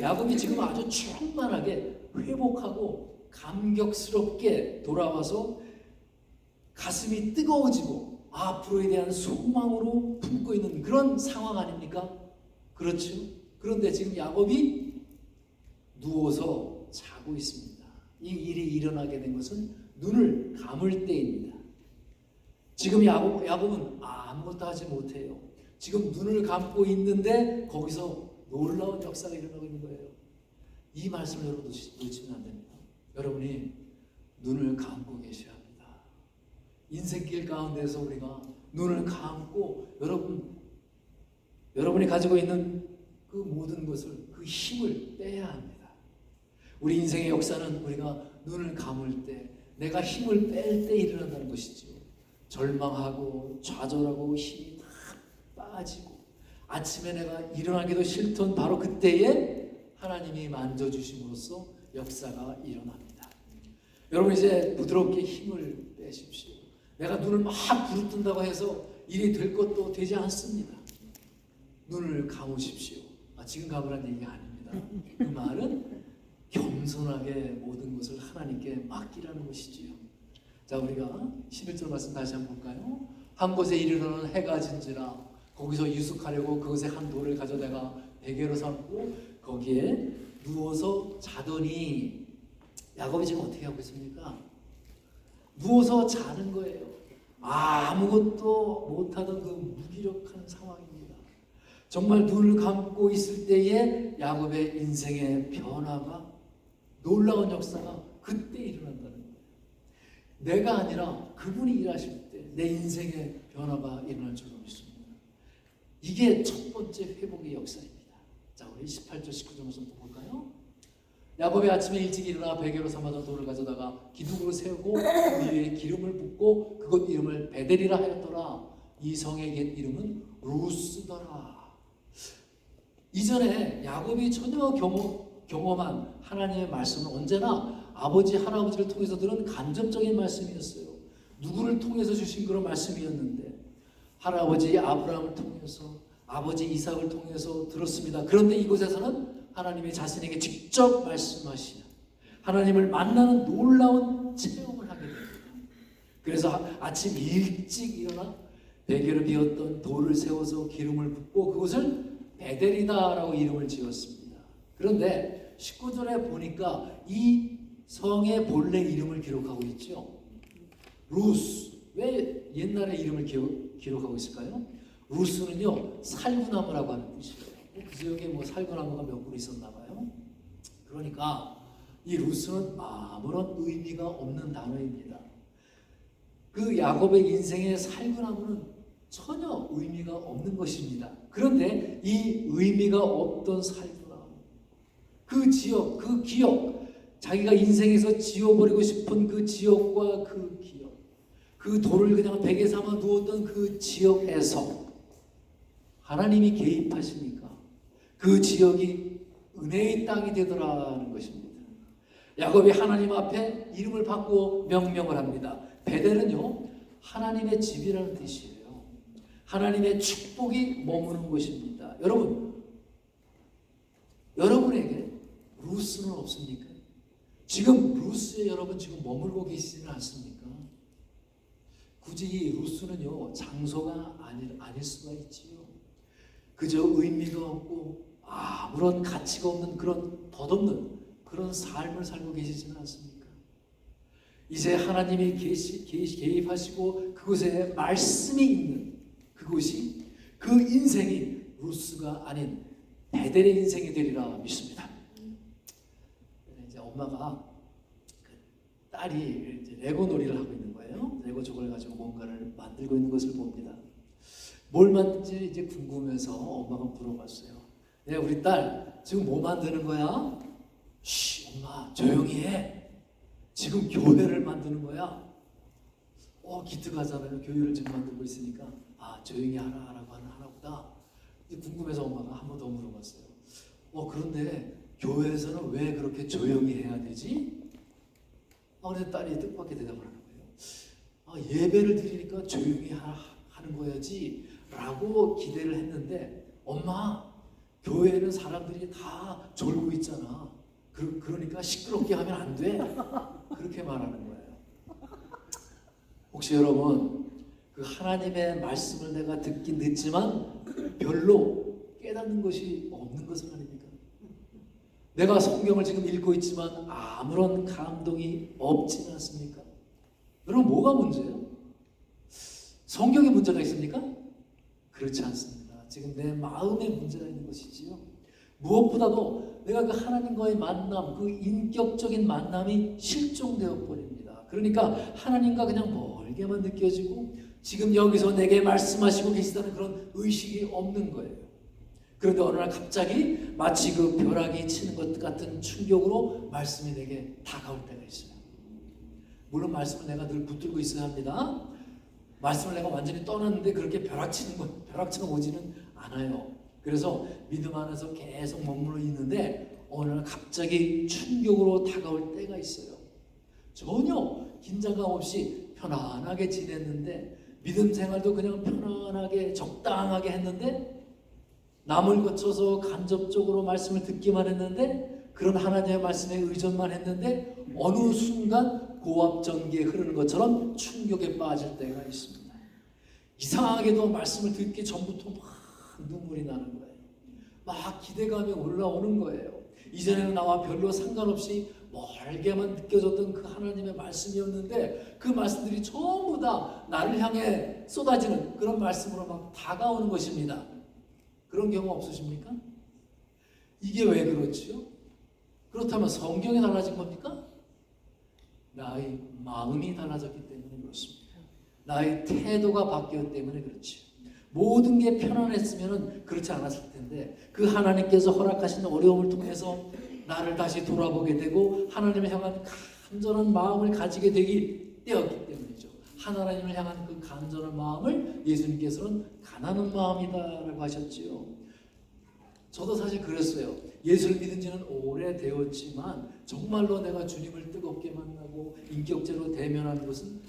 야곱이 지금 아주 충만하게 회복하고 감격스럽게 돌아와서 가슴이 뜨거워지고 앞으로에 대한 소망으로 품고 있는 그런 상황 아닙니까? 그렇죠? 그런데 지금 야곱이 누워서 자고 있습니다. 이 일이 일어나게 된 것은 눈을 감을 때입니다. 지금 야곱은 아무것도 하지 못해요. 지금 눈을 감고 있는데 거기서 놀라운 역사가 일어나고 있는 거예요. 이 말씀을 여러분 놓치면 안 됩니다. 여러분이 눈을 감고 계셔야 합니다. 인생길 가운데서 우리가 눈을 감고 여러분이 가지고 있는 그 모든 것을 그 힘을 빼야 합니다. 우리 인생의 역사는 우리가 눈을 감을 때 내가 힘을 뺄 때 일어난다는 것이죠. 절망하고 좌절하고 힘이 다 빠지고 아침에 내가 일어나기도 싫던 바로 그때에 하나님이 만져주심으로써 역사가 일어납니다. 여러분 이제 부드럽게 힘을 빼십시오. 내가 눈을 막 부릅뜬다고 해서 일이 될 것도 되지 않습니다. 눈을 감으십시오. 지금 감으라는 얘기가 아닙니다. 그 말은 겸손하게 모든 것을 하나님께 맡기라는 것이지요. 자, 우리가 11절 말씀 다시 한번 볼까요? 한 곳에 이르러는 해가 진지라 거기서 유숙하려고 그곳에 한 돌을 가져다가 베개로 삼고 거기에 누워서 자더니 야곱이 지금 어떻게 하고 있습니까? 누워서 자는 거예요. 아무것도 못하던 그 무기력한 상황입니다. 정말 눈을 감고 있을 때에 야곱의 인생의 변화가 놀라운 역사가 그때 일어난다는 거예요. 내가 아니라 그분이 일하실 때 내 인생의 변화가 일어날 줄 믿습니다. 이게 첫 번째 회복의 역사입니다. 자, 우리 18절 19절 말씀 또 볼까요? 야곱이 아침에 일찍 일어나 베개로 삼아둔 돌을 가져다가 기둥으로 세우고 그 위에 기름을 붓고 그곳 이름을 베델이라 하였더라. 이 성의 옛 이름은 루스더라. 이전에 야곱이 전혀 경험한 하나님의 말씀은 언제나 아버지 할아버지를 통해서 들은 간접적인 말씀이었어요. 누구를 통해서 주신 그런 말씀이었는데 할아버지 아브라함을 통해서 아버지 이삭을 통해서 들었습니다. 그런데 이곳에서는 하나님이 자신에게 직접 말씀하시는 하나님을 만나는 놀라운 체험을 하게 됩니다. 그래서 아침 일찍 일어나 베개를 비웠던 돌을 세워서 기름을 붓고 그곳을 베델이다라고 이름을 지었습니다. 그런데 19절에 보니까 이 성의 본래 이름을 기록하고 있죠. 루스. 왜 옛날에 이름을 기록하고 있을까요? 루스는요 살구나무라고 하는 뜻이에요. 그 지역에 뭐 살구나무가 몇 그루 있었나 봐요. 그러니까 이 루스는 아무런 의미가 없는 단어입니다. 그 야곱의 인생의 살구나무는 전혀 의미가 없는 것입니다. 그런데 이 의미가 없던 살구나무, 그 지역, 그 기억, 자기가 인생에서 지워버리고 싶은 그 지역과 그 기억, 그 돌을 그냥 베개 삼아 누웠던 그 지역에서 하나님이 개입하시니까 그 지역이 은혜의 땅이 되더라는 것입니다. 야곱이 하나님 앞에 이름을 바꾸어 명명을 합니다. 베델은요 하나님의 집이라는 뜻이에요. 하나님의 축복이 머무는 곳입니다. 여러분에게 루스는 없습니까? 지금 루스에 여러분 지금 머물고 계시지는 않습니까? 굳이 이 루스는요 장소가 아닐 수가 있지요. 그저 의미가 없고 아무런 가치가 없는 그런 덧없는 그런 삶을 살고 계시지는 않습니까? 이제 하나님이 개입하시고 그곳에 말씀이 있는 그곳이 그 인생이 루스가 아닌 베델의 인생이 되리라 믿습니다. 이제 엄마가 그 딸이 이제 레고 놀이를 하고 있는 거예요. 레고 족을 가지고 뭔가를 만들고 있는 것을 봅니다. 뭘 만든지 이제 궁금해서 엄마가 물어봤어요. 네, 우리 딸 지금 뭐 만드는 거야? 쉬, 엄마 조용히 해. 지금 교회를 만드는 거야. 기특하잖아요. 교회를 지금 만들고 있으니까 조용히 하라라고 하나 보다. 궁금해서 엄마가 한 번 더 물어봤어요. 그런데 교회에서는 왜 그렇게 조용히 해야 되지? 그래서 딸이 뜻밖의 대답을 하는 거예요. 예배를 드리니까 조용히 하는 거야지 라고 기대를 했는데 엄마 교회에는 사람들이 다 졸고 있잖아. 그러니까 시끄럽게 하면 안 돼. 그렇게 말하는 거예요. 혹시 여러분 그 하나님의 말씀을 내가 듣긴 듣지만 별로 깨닫는 것이 없는 것은 아닙니까? 내가 성경을 지금 읽고 있지만 아무런 감동이 없지는 않습니까? 여러분 뭐가 문제예요? 성경에 문제가 있습니까? 그렇지 않습니다. 지금 내 마음에 문제가 있는 것이지요. 무엇보다도 내가 그 하나님과의 만남, 그 인격적인 만남이 실종되어 버립니다. 그러니까 하나님과 그냥 멀게만 느껴지고 지금 여기서 내게 말씀하시고 계시다는 그런 의식이 없는 거예요. 그런데 어느 날 갑자기 마치 그 벼락이 치는 것 같은 충격으로 말씀이 내게 다가올 때가 있어요. 물론 말씀을 내가 늘 붙들고 있어야 합니다. 말씀을 내가 완전히 떠났는데 그렇게 벼락치는 오지는 않아요. 그래서 믿음 안에서 계속 머물러 있는데 어느 날 갑자기 충격으로 다가올 때가 있어요. 전혀 긴장감 없이 편안하게 지냈는데 믿음 생활도 그냥 편안하게 적당하게 했는데 남을 거쳐서 간접적으로 말씀을 듣기만 했는데 그런 하나님의 말씀에 의존만 했는데 어느 순간 고압전기에 흐르는 것처럼 충격에 빠질 때가 있습니다. 이상하게도 말씀을 듣기 전부터 막 눈물이 나는 거예요. 막 기대감이 올라오는 거예요. 이전에는 나와 별로 상관없이 멀게만 느껴졌던 그 하나님의 말씀이었는데 그 말씀들이 전부 다 나를 향해 쏟아지는 그런 말씀으로 막 다가오는 것입니다. 그런 경우 없으십니까? 이게 왜 그렇지요? 그렇다면 성경이 달라진 겁니까? 나의 마음이 달라졌기 때문에 그렇습니다. 나의 태도가 바뀌었기 때문에 그렇지. 모든 게 편안했으면 그렇지 않았을 텐데 그 하나님께서 허락하신 어려움을 통해서 나를 다시 돌아보게 되고 하나님을 향한 간절한 마음을 가지게 되었기 때문이죠. 하나님을 향한 그 간절한 마음을 예수님께서는 가난한 마음이다라고 하셨지요. 저도 사실 그랬어요. 예수를 믿은 지는 오래되었지만 정말로 내가 주님을 뜨겁게 만나고 인격적으로 대면하는 것은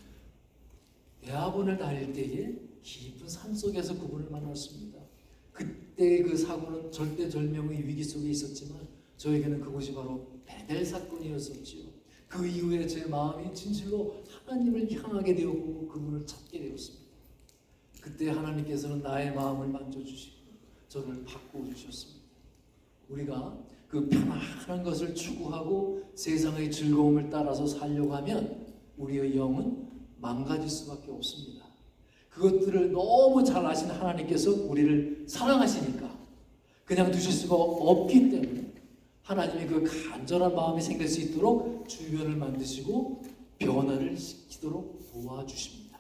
대학원을 다닐 때에 깊은 산 속에서 그분을 만났습니다. 그때 그 사고는 절대절명의 위기 속에 있었지만 저에게는 그곳이 바로 베델 사건이었었지요. 그 이후에 제 마음이 진실로 하나님을 향하게 되었고 그분을 찾게 되었습니다. 그때 하나님께서는 나의 마음을 만져주시고 저를 바꾸어주셨습니다. 우리가 그 편안한 것을 추구하고 세상의 즐거움을 따라서 살려고 하면 우리의 영은 망가질 수밖에 없습니다. 그것들을 너무 잘 아시는 하나님께서 우리를 사랑하시니까 그냥 두실 수가 없기 때문에 하나님이 그 간절한 마음이 생길 수 있도록 주변을 만드시고 변화를 시키도록 도와주십니다.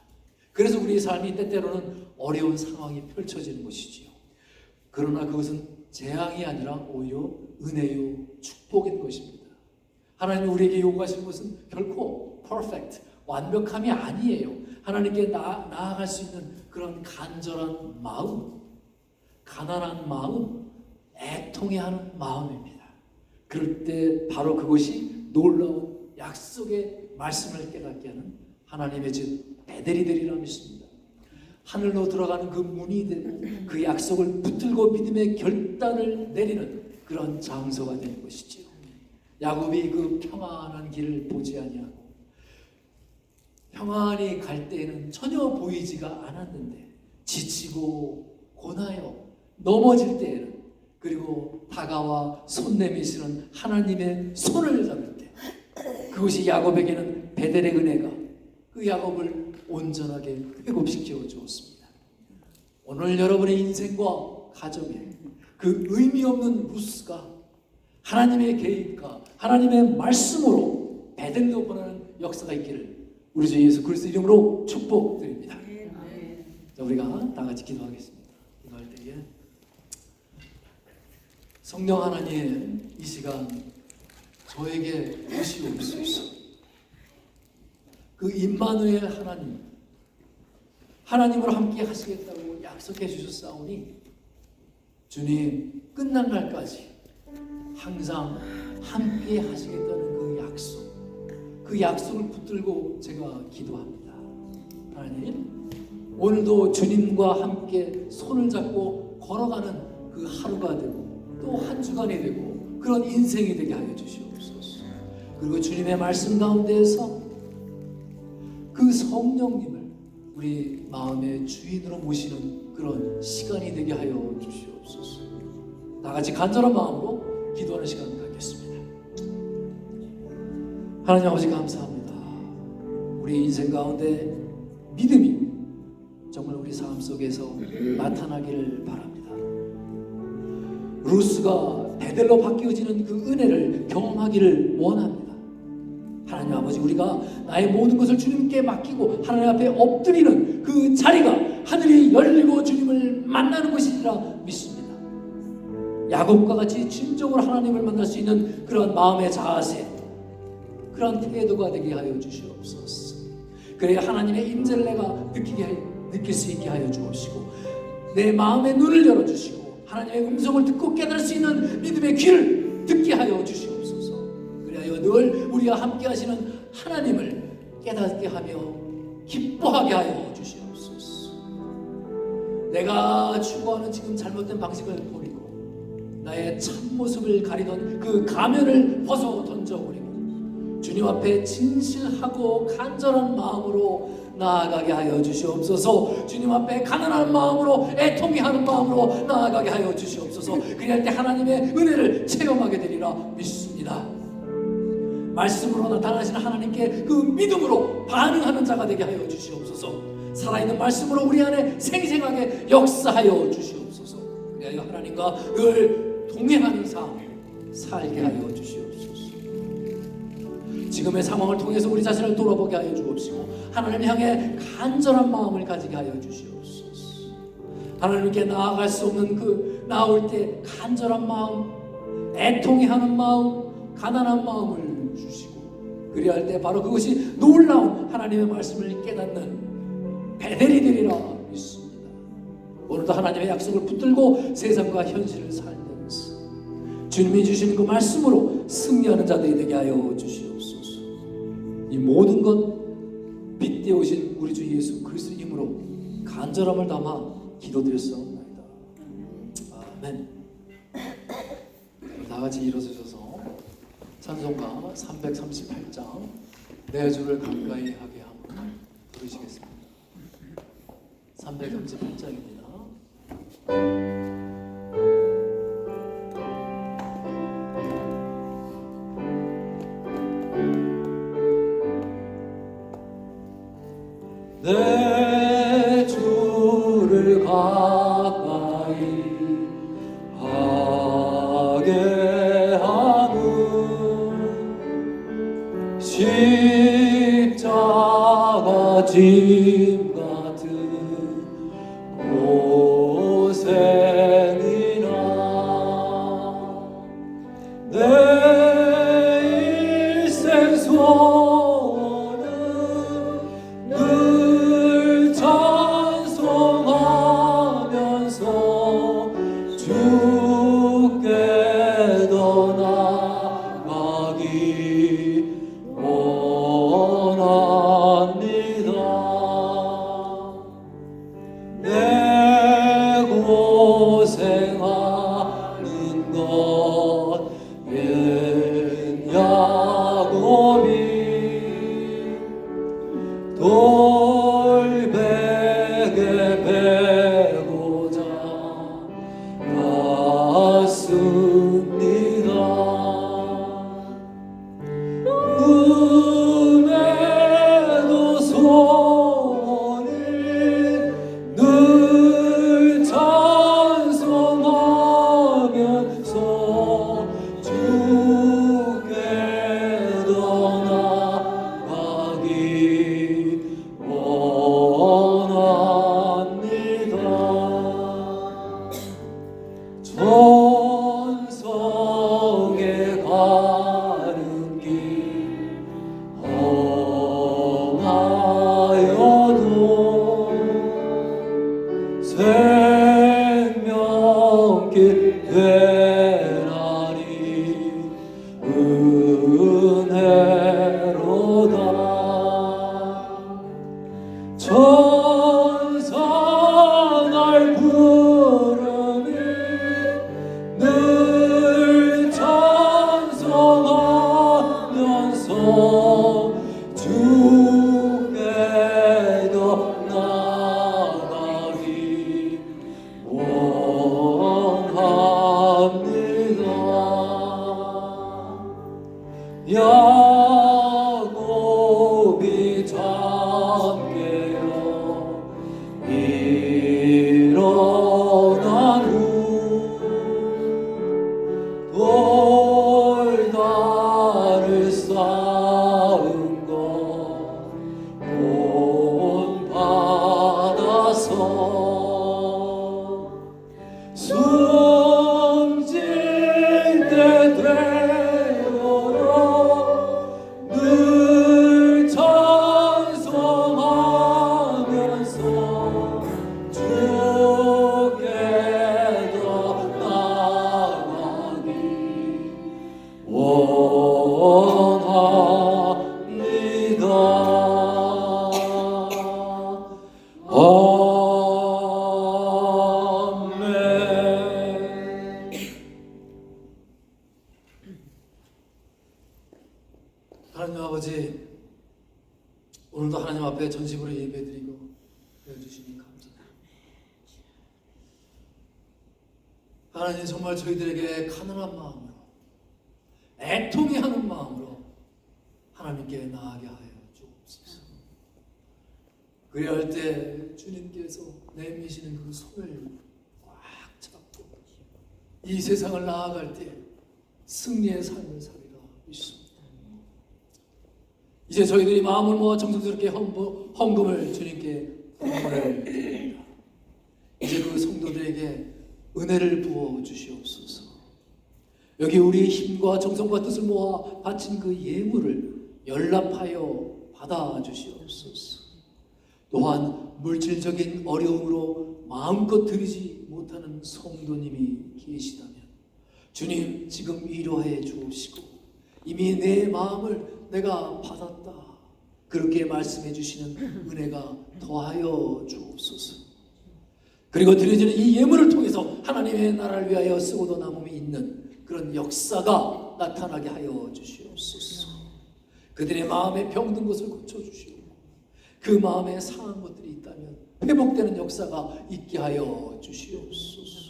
그래서 우리의 삶이 때때로는 어려운 상황이 펼쳐지는 것이지요. 그러나 그것은 재앙이 아니라 오히려 은혜요 축복인 것입니다. 하나님이 우리에게 요구하시는 것은 결코 perfect, 완벽함이 아니에요. 하나님께 나아갈 수 있는 그런 간절한 마음, 가난한 마음, 애통해하는 마음입니다. 그럴 때 바로 그것이 놀라운 약속의 말씀을 깨닫게 하는 하나님의 집 베델이 되리라 믿습니다. 하늘로 들어가는 그 문이 되고 그 약속을 붙들고 믿음의 결단을 내리는 그런 장소가 되는 것이지요. 야곱이 그 평안한 길을 보지 아니하고 평안히 갈 때에는 전혀 보이지가 않았는데 지치고 고나요 넘어질 때에는 그리고 다가와 손 내미시는 하나님의 손을 잡을 때 그것이 야곱에게는 베델의 은혜가 그 야곱을 온전하게 회복시켜 주었습니다. 오늘 여러분의 인생과 가정에 그 의미 없는 루스가 하나님의 개입과 하나님의 말씀으로 베델로 보내는 역사가 있기를 우리 주 예수 그리스도 이름으로 축복드립니다. 자, 우리가 다 같이 기도하겠습니다. 기도할 때에 성령 하나님 이 시간 저에게 오시옵소서. 그 임마누엘 하나님으로 함께 하시겠다고 약속해 주셨사오니 주님 끝난 날까지 항상 함께 하시겠다는 그 약속을 붙들고 제가 기도합니다. 하나님 오늘도 주님과 함께 손을 잡고 걸어가는 그 하루가 되고 또 한 주간이 되고 그런 인생이 되게 하여 주시옵소서. 그리고 주님의 말씀 가운데에서 그 성령님을 우리 마음의 주인으로 모시는 그런 시간이 되게 하여 주시옵소서. 다 같이 간절한 마음으로 기도하는 시간을 갖겠습니다. 하나님 아버지 감사합니다. 우리 인생 가운데 믿음이 정말 우리 삶 속에서 나타나기를 바랍니다. 루스가 베델로 바뀌어지는 그 은혜를 경험하기를 원합니다. 하나님 아버지 우리가 나의 모든 것을 주님께 맡기고 하나님 앞에 엎드리는 그 자리가 하늘이 열리고 주님을 만나는 것이라 믿습니다. 야곱과 같이 진정으로 하나님을 만날 수 있는 그런 마음의 자세, 그런 태도가 되게 하여 주시옵소서. 그래야 하나님의 임재를 내가 느낄 수 있게 하여 주옵시고 내 마음의 눈을 열어주시고 하나님의 음성을 듣고 깨달을 수 있는 믿음의 귀를 듣게 하여 주시옵소서. 그래야 늘 우리와 함께 하시는 하나님을 깨닫게 하며 기뻐하게 하여 주시옵소서. 내가 추구하는 지금 잘못된 방식을 버리고 나의 참모습을 가리던 그 가면을 벗어 던져버리고 주님 앞에 진실하고 간절한 마음으로 나아가게 하여 주시옵소서. 주님 앞에 가난한 마음으로 애통해하는 마음으로 나아가게 하여 주시옵소서. 그럴 때 하나님의 은혜를 체험하게 되리라 믿습니다. 말씀으로 나타나시는 하나님께 그 믿음으로 반응하는 자가 되게 하여 주시옵소서. 살아있는 말씀으로 우리 안에 생생하게 역사하여 주시옵소서. 그래야 하나님과 늘 동행하는 삶 살게 하여 주시옵소서. 지금의 상황을 통해서 우리 자신을 돌아보게 하여 주옵시고 하나님 향해 간절한 마음을 가지게 하여 주시옵소서. 하나님께 나아갈 수 없는 나올 때 간절한 마음, 애통해하는 마음, 가난한 마음을 주시고 그리할 때 바로 그것이 놀라운 하나님의 말씀을 깨닫는 베델이 되리라 믿습니다. 오늘도 하나님의 약속을 붙들고 세상과 현실을 살면서 주님이 주시는 그 말씀으로 승리하는 자들이 되게 하여 주시옵소서. 이 모든 것 때에 오신 우리 주 예수 그리스도 이름으로 간절함을 담아 기도드렸사옵나이다. 아멘. 다 같이 일어서셔서 찬송가 338장 내 주를 가까이 하게 함을 부르시겠습니다. 338장입니다. 내 주를 가까이 하게 하는 십자가 짐 같은 고생이나 내 일생 소원은 늘 찬송하면서 주께 더 나아가기 원합니다. 내 고생하는 것 야곱이 돌베개 베고자 갔습니다. 꿈에도 소원을 늘 찬송하면서 주께 더 나아가기 원합니다. 천성에 가는 길 험하여도 생명길 되나니 은혜로다. 천사 날 부르니 늘 찬송하면서 주께 더 나아가기 원합니다. 야곱이 잠깨어 일어난 후 돌다를 쌓은 것 본받아서 숨질 때 되어도 늘 찬송하면서 주께 더 나아가기 원합니다. 아멘. 하나님 아버지, 오늘도 하나님 앞에 전심으로 예배드리고 배워주시니 감사합니다. 하나님, 정말 저희들에게 가난한 마음으로, 애통이 하는 마음으로 하나님께 나아가게 하여 주옵소서. 그래야 할 때 주님께서 내미시는 그 손을 꽉 잡고 이 세상을 나아갈 때 승리의 삶을 살리라 믿습니다. 이제 저희들이 마음을 모아 정성스럽게 헌금을 주님께 헌금을 드립니다. 이제 그 성도들에게 은혜를 부어 주시옵소서. 여기 우리의 힘과 정성과 뜻을 모아 바친 그 예물을 연락하여 받아 주시옵소서. 또한 물질적인 어려움으로 마음껏 드리지 못하는 성도님이 계시다면 주님, 지금 위로해 주옵시고 이미 내 마음을 내가 받았다, 그렇게 말씀해 주시는 은혜가 더하여 주옵소서. 그리고 드려지는 이 예물을 통해서 하나님의 나라를 위하여 쓰고도 남음이 있는 그런 역사가 나타나게 하여 주시옵소서. 그들의 마음에 병든 것을 고쳐주시고 그 마음에 상한 것들이 있다면 회복되는 역사가 있게 하여 주시옵소서.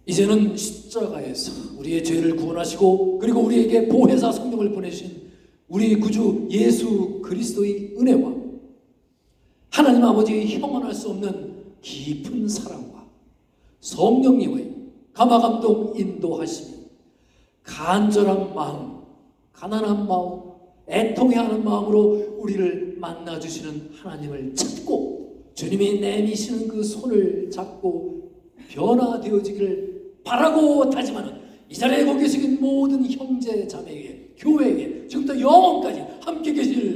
이제는 십자가에서 우리의 죄를 구원하시고 그리고 우리에게 보혜사 성령을 보내신 우리 구주 예수 그리스도의 은혜와 하나님 아버지의 형언할 수 없는 깊은 사랑과 성령님의 감화감동 인도하심이 간절한 마음, 가난한 마음, 애통해하는 마음으로 우리를 만나주시는 하나님을 찾고 주님이 내미시는 그 손을 잡고 변화되어지기를 바라고 다짐하는 이 자리에 고 계신 모든 형제 자매에게 교회에 지금부터 영원까지 함께 계시기를